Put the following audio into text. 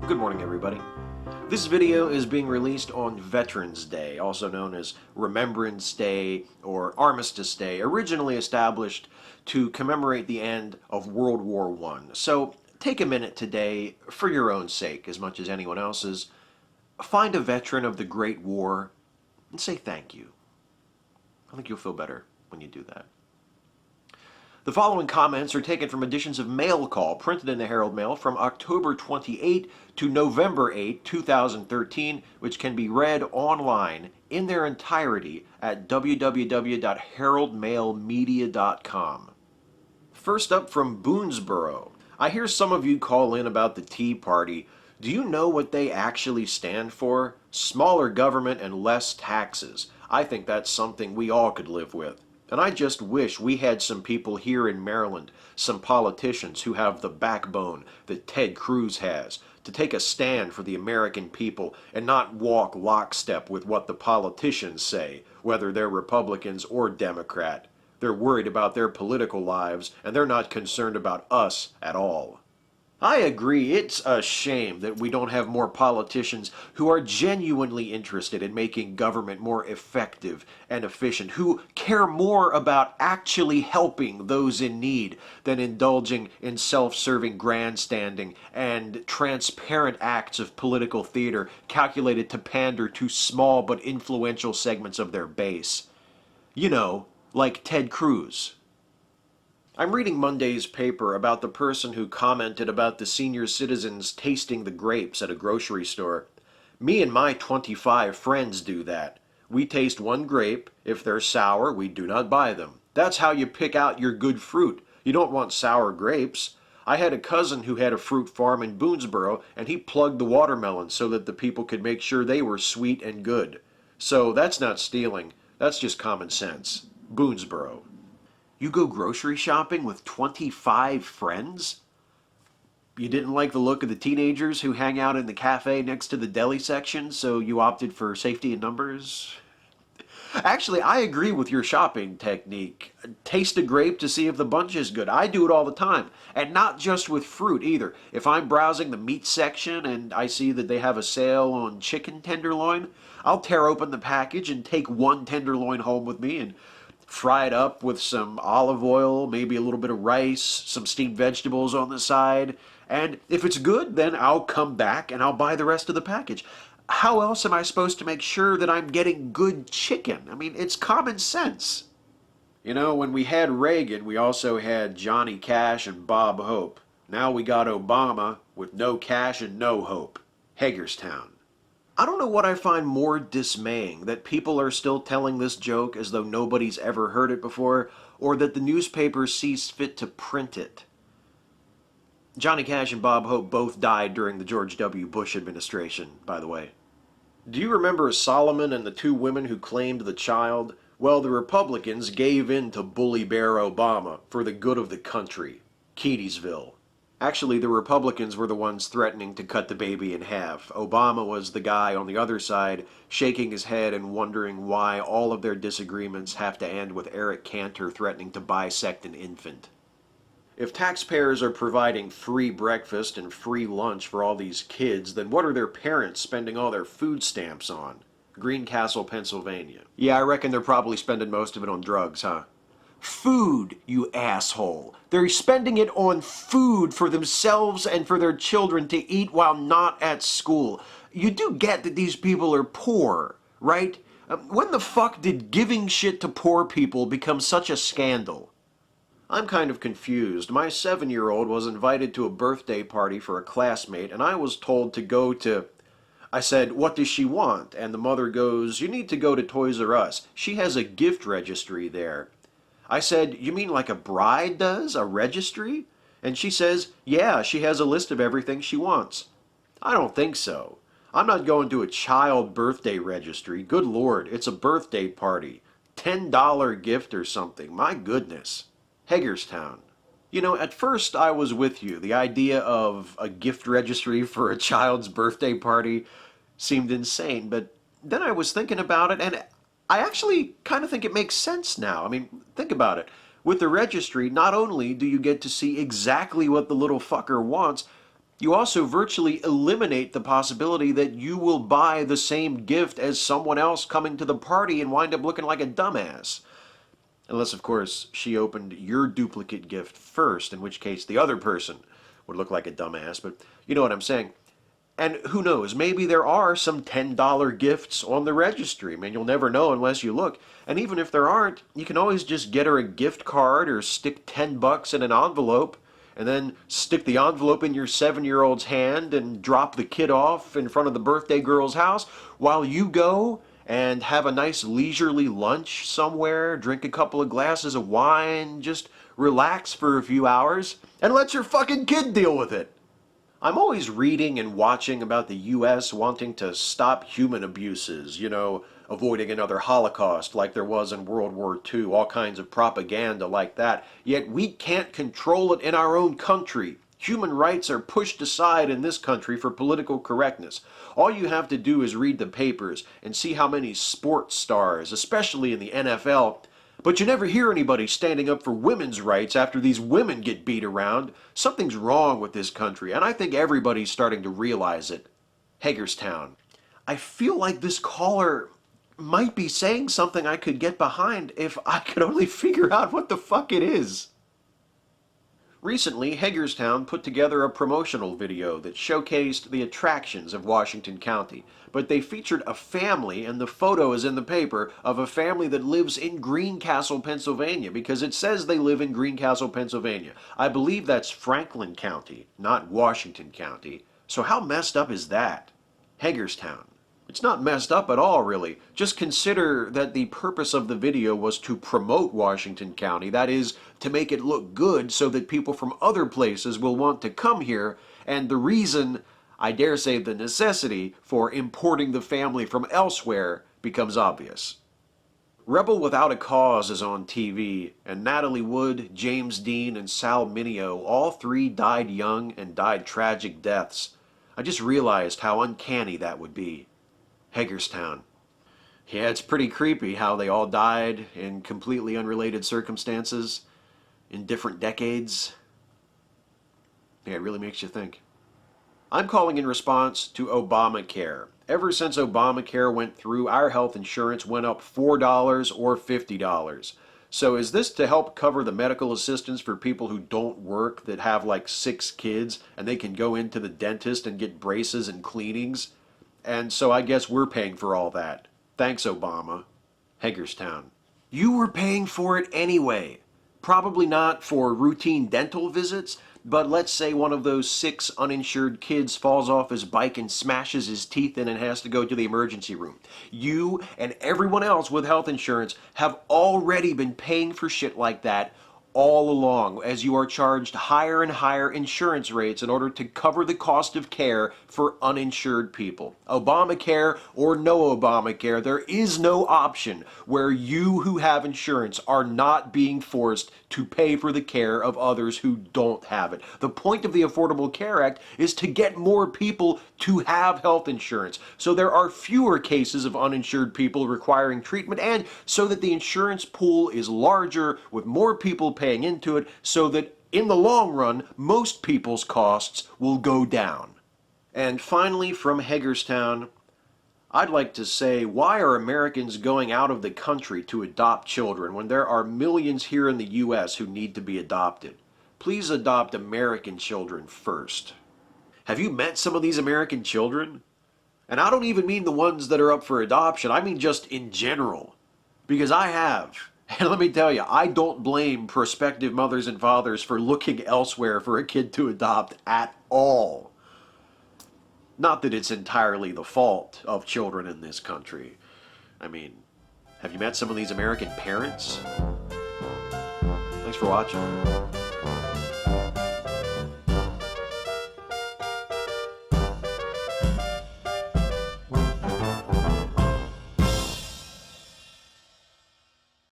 Good morning, everybody. This video is being released on Veterans Day, also known as Remembrance Day or Armistice Day, originally established to commemorate the end of World War I. So take a minute today, for your own sake as much as anyone else's, find a veteran of the Great War and say thank you. I think you'll feel better when you do that. The following comments are taken from editions of Mail Call, printed in the Herald Mail from October 28 to November 8, 2013, which can be read online in their entirety at www.heraldmailmedia.com. First up from Boonesboro. I hear some of you call in about the Tea Party. Do you know what they actually stand for? Smaller government and less taxes. I think that's something we all could live with. And I just wish we had some people here in Maryland, some politicians who have the backbone that Ted Cruz has, to take a stand for the American people and not walk lockstep with what the politicians say, whether they're Republicans or Democrat. They're worried about their political lives, and they're not concerned about us at all. I agree, it's a shame that we don't have more politicians who are genuinely interested in making government more effective and efficient, who care more about actually helping those in need than indulging in self-serving grandstanding and transparent acts of political theater calculated to pander to small but influential segments of their base. You know, like Ted Cruz. I'm reading Monday's paper about the person who commented about the senior citizens tasting the grapes at a grocery store. Me and my 25 friends do that. We taste one grape. If they're sour, we do not buy them. That's how you pick out your good fruit. You don't want sour grapes. I had a cousin who had a fruit farm in Boonesboro, and he plugged the watermelons so that the people could make sure they were sweet and good. So that's not stealing. That's just common sense. Boonesboro. You go grocery shopping with 25 friends? You didn't like the look of the teenagers who hang out in the cafe next to the deli section, so you opted for safety in numbers? Actually, I agree with your shopping technique. Taste a grape to see if the bunch is good. I do it all the time. And not just with fruit either. If I'm browsing the meat section and I see that they have a sale on chicken tenderloin, I'll tear open the package and take one tenderloin home with me and fry it up with some olive oil, maybe a little bit of rice, some steamed vegetables on the side. And if it's good, then I'll come back and I'll buy the rest of the package. How else am I supposed to make sure that I'm getting good chicken? I mean, it's common sense. You know, when we had Reagan, we also had Johnny Cash and Bob Hope. Now we got Obama with no cash and no hope. Hagerstown. I don't know what I find more dismaying, that people are still telling this joke as though nobody's ever heard it before, or that the newspapers sees fit to print it. Johnny Cash and Bob Hope both died during the George W. Bush administration, by the way. Do you remember Solomon and the two women who claimed the child? Well, the Republicans gave in to Bully Bear Obama for the good of the country. Keedysville. Actually, the Republicans were the ones threatening to cut the baby in half. Obama was the guy on the other side, shaking his head and wondering why all of their disagreements have to end with Eric Cantor threatening to bisect an infant. If taxpayers are providing free breakfast and free lunch for all these kids, then what are their parents spending all their food stamps on? Greencastle, Pennsylvania. Yeah, I reckon they're probably spending most of it on drugs, huh? Food, you asshole. They're spending it on food for themselves and for their children to eat while not at school. You do get that these people are poor, right? When the fuck did giving shit to poor people become such a scandal? I'm kind of confused. My 7-year-old was invited to a birthday party for a classmate, and I was told to go to... I said, "What does she want?" And the mother goes, "You need to go to Toys R Us. She has a gift registry there." I said, "You mean like a bride does? A registry?" And she says, "Yeah, she has a list of everything she wants." I don't think so. I'm not going to a child birthday registry. Good Lord, it's a birthday party. $10 gift or something. My goodness. Hagerstown. You know, at first I was with you. The idea of a gift registry for a child's birthday party seemed insane, but then I was thinking about it, and I actually kind of think it makes sense now. I mean, think about it. With the registry, not only do you get to see exactly what the little fucker wants, You also virtually eliminate the possibility that you will buy the same gift as someone else coming to the party and wind up looking like a dumbass. Unless, of course, she opened your duplicate gift first, in which case the other person would look like a dumbass, but you know what I'm saying. And who knows, maybe there are some $10 gifts on the registry. I mean, you'll never know unless you look. And even if there aren't, you can always just get her a gift card or stick $10 in an envelope and then stick the envelope in your 7-year-old's hand and drop the kid off in front of the birthday girl's house while you go and have a nice leisurely lunch somewhere, drink a couple of glasses of wine, just relax for a few hours, and let your fucking kid deal with it. I'm always reading and watching about the U.S. wanting to stop human abuses, avoiding another Holocaust like there was in World War II, all kinds of propaganda like that. Yet we can't control it in our own country. Human rights are pushed aside in this country for political correctness. All you have to do is read the papers and see how many sports stars, especially in the NFL, but you never hear anybody standing up for women's rights after these women get beat around. Something's wrong with this country, and I think everybody's starting to realize it. Hagerstown. I feel like this caller might be saying something I could get behind if I could only figure out what the fuck it is. Recently, Hagerstown put together a promotional video that showcased the attractions of Washington County, but they featured a family, and the photo is in the paper, of a family that lives in Greencastle, Pennsylvania, because it says they live in Greencastle, Pennsylvania. I believe that's Franklin County, not Washington County. So how messed up is that? Hagerstown. It's not messed up at all, really. Just consider that the purpose of the video was to promote Washington County. That is, to make it look good so that people from other places will want to come here. And the reason, I dare say the necessity, for importing the family from elsewhere becomes obvious. Rebel Without a Cause is on TV, and Natalie Wood, James Dean, and Sal Mineo, all three died young and died tragic deaths. I just realized how uncanny that would be. Hagerstown. Yeah, it's pretty creepy how they all died in completely unrelated circumstances in different decades. Yeah, it really makes you think. I'm calling in response to Obamacare. Ever since Obamacare went through, our health insurance went up $4 or $50. So is this to help cover the medical assistance for people who don't work, that have like 6 kids, and they can go into the dentist and get braces and cleanings? And so I guess we're paying for all that. Thanks, Obama. Hagerstown. You were paying for it anyway. Probably not for routine dental visits, but let's say one of those 6 uninsured kids falls off his bike and smashes his teeth in and has to go to the emergency room. You and everyone else with health insurance have already been paying for shit like that all along, as you are charged higher and higher insurance rates in order to cover the cost of care for uninsured people. Obamacare or no Obamacare, there is no option where you who have insurance are not being forced to pay for the care of others who don't have it. The point of the Affordable Care Act is to get more people to have health insurance, so there are fewer cases of uninsured people requiring treatment, and so that the insurance pool is larger with more people paying into it, so that in the long run, most people's costs will go down. And finally, from Hagerstown, I'd like to say, why are Americans going out of the country to adopt children when there are millions here in the U.S. who need to be adopted? Please adopt American children first. Have you met some of these American children? And I don't even mean the ones that are up for adoption, I mean just in general. Because I have. And let me tell you, I don't blame prospective mothers and fathers for looking elsewhere for a kid to adopt at all. Not that it's entirely the fault of children in this country. I mean, have you met some of these American parents? Thanks for watching.